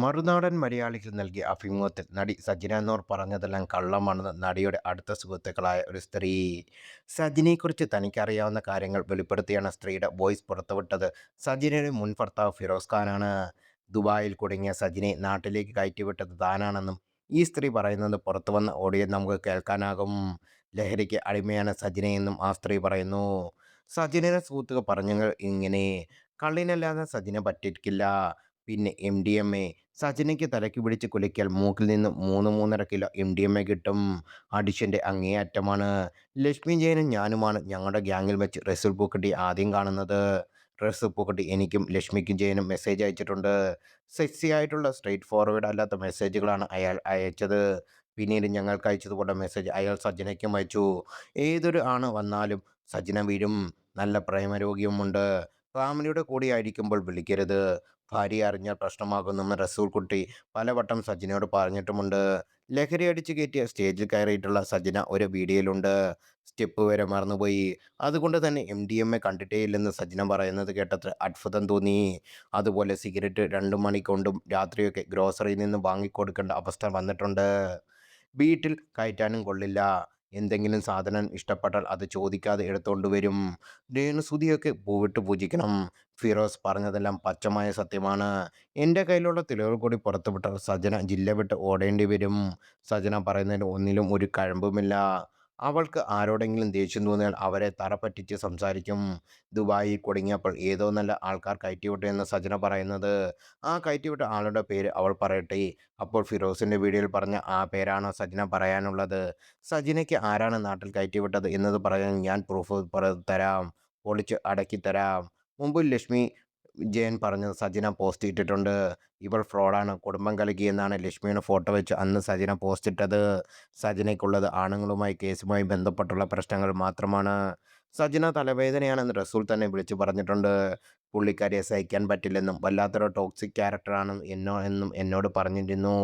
മറുനാടൻ മലയാളിക്ക് നൽകിയ അഭിമുഖത്തിൽ നടി സജിന നോർ പറഞ്ഞതെല്ലാം കള്ളമാണെന്ന് നടിയുടെ അടുത്ത സുഹൃത്തുക്കളായ ഒരു സ്ത്രീ. സജിനയെക്കുറിച്ച് തനിക്കറിയാവുന്ന കാര്യങ്ങൾ വെളിപ്പെടുത്തിയാണ് സ്ത്രീയുടെ വോയിസ് പുറത്തുവിട്ടത്. സജിനയുടെ മുൻ ഭർത്താവ് ഫിറോസ് ഖാനാണ്. ദുബായിൽ കുടുങ്ങിയ സജിനയെ നാട്ടിലേക്ക് കയറ്റിവിട്ടത് താനാണെന്നും ഈ സ്ത്രീ പറയുന്നത് പുറത്തുവന്ന ഓഡിയോ നമുക്ക് കേൾക്കാനാകും. ലഹരിക്ക് അടിമയാണ് സജിനയെന്നും ആ സ്ത്രീ പറയുന്നു. സജിനയുടെ സുഹൃത്തുക്കൾ പറഞ്ഞത് ഇങ്ങനെ: കള്ളിനല്ലാതെ സജിന പറ്റിക്കില്ല. പിന്നെ MDMA. സജിനയ്ക്ക് തലയ്ക്ക് പിടിച്ച് കുലുക്കിയാൽ മൂക്കിൽ നിന്ന് 3-3.5 കിലോ MDMA കിട്ടും. അഡിക്ഷൻ്റെ അങ്ങേ അറ്റമാണ്. ലക്ഷ്മി ജയനും ഞാനുമാണ് ഞങ്ങളുടെ ഗ്യാങ്ങിൽ വെച്ച് റസൂൽ പൂക്കുട്ടിയെ ആദ്യം കാണുന്നത്. റസൂൽ പൂക്കുട്ടി എനിക്കും ലക്ഷ്മിക്കും ജയനും മെസ്സേജ് അയച്ചിട്ടുണ്ട്. സെക്സി ആയിട്ടുള്ള സ്ട്രെയിറ്റ് ഫോർവേഡ് അല്ലാത്ത മെസ്സേജുകളാണ് അയാൾ അയച്ചത്. പിന്നീട് ഞങ്ങൾക്ക് അയച്ചതുപോലെ മെസ്സേജ് അയാൾ സജിനയ്ക്കും അയച്ചു. ഏതൊരു ആണ് വന്നാലും സജിന വീഴും. നല്ല പ്രേമരോഗ്യവുമുണ്ട്. ഫാമിലിയുടെ കൂടെയായിരിക്കുമ്പോൾ വിളിക്കരുത്. ഭാര്യ അറിഞ്ഞാൽ പ്രശ്നമാകുമെന്ന് റസൂൽ കുട്ടി പലവട്ടം സജിനയോട് പറഞ്ഞിട്ടുമുണ്ട്. ലഹരി അടിച്ചു കയറ്റിയ സ്റ്റേജിൽ കയറിയിട്ടുള്ള സജിന ഒരു വീഡിയോയിലുണ്ട്. സ്റ്റെപ്പ് വരെ മറന്നുപോയി. അതുകൊണ്ട് തന്നെ MDMA കണ്ടിട്ടേയില്ലെന്ന് സജിന പറയുന്നത് കേട്ടത്ര അത്ഭുതം തോന്നി. അതുപോലെ സിഗരറ്റ് 2 മണിക്കൊണ്ടും രാത്രിയൊക്കെ ഗ്രോസറിയിൽ നിന്ന് വാങ്ങിക്കൊടുക്കേണ്ട അവസ്ഥ വന്നിട്ടുണ്ട്. വീട്ടിൽ കയറ്റാനും കൊള്ളില്ല. എന്തെങ്കിലും സാധനം ഇഷ്ടപ്പെട്ടാൽ അത് ചോദിക്കാതെ എടുത്തോണ്ട് വരും. രേണുസുതിയൊക്കെ പൂവിട്ട് പൂജിക്കണം. ഫിറോസ് പറഞ്ഞതെല്ലാം പച്ചമായ സത്യമാണ്. എൻ്റെ കയ്യിലുള്ള തെളിവുകൾ കൂടി പുറത്തുവിട്ടാൽ സജന ജില്ല വിട്ട് ഓടേണ്ടി വരും. സജന പറയുന്നതിൽ ഒന്നിലും ഒരു കഴമ്പുമില്ല. അവൾക്ക് ആരോടെങ്കിലും ദേഷ്യം തോന്നിയാൽ അവരെ തറ പറ്റിച്ച് സംസാരിക്കും. ദുബായിൽ കുടുങ്ങിയപ്പോൾ ഏതോ നല്ല ആൾക്കാർ കയറ്റിവിട്ടു എന്ന് സജന പറയുന്നത്. ആ കയറ്റിവിട്ട ആളുടെ പേര് അവൾ പറയട്ടെ. അപ്പോൾ ഫിറോസിൻ്റെ വീഡിയോയിൽ പറഞ്ഞ ആ പേരാണോ സജന പറയാനുള്ളത്? സജിനയ്ക്ക് ആരാണ് നാട്ടിൽ കയറ്റിവിട്ടത് എന്നത് പറയാൻ ഞാൻ പ്രൂഫ് തരാം. പൊളിച്ച് അടക്കിത്തരാം. മുമ്പ് ലക്ഷ്മി ജയൻ പറഞ്ഞത് സജിന പോസ്റ്റ് ഇട്ടിട്ടുണ്ട്. ഇവൾ ഫ്രോഡാണ്, കുടുംബം കലക്കിയെന്നാണ് ലക്ഷ്മിയുടെ ഫോട്ടോ വെച്ച് അന്ന് സജിന പോസ്റ്റ് ഇട്ടത്. സജിനയ്ക്കുള്ളത് ആണുങ്ങളുമായി കേസുമായി ബന്ധപ്പെട്ടുള്ള പ്രശ്നങ്ങൾ മാത്രമാണ്. സജിന തലവേദനയാണെന്ന് റസൂൽ തന്നെ വിളിച്ചു പറഞ്ഞിട്ടുണ്ട്. പുള്ളിക്കാരിയെ സഹിക്കാൻ പറ്റില്ലെന്നും വല്ലാത്തൊരു ടോക്സിക് ക്യാരക്ടറാണ് എന്നും എന്നോട് പറഞ്ഞിരുന്നു.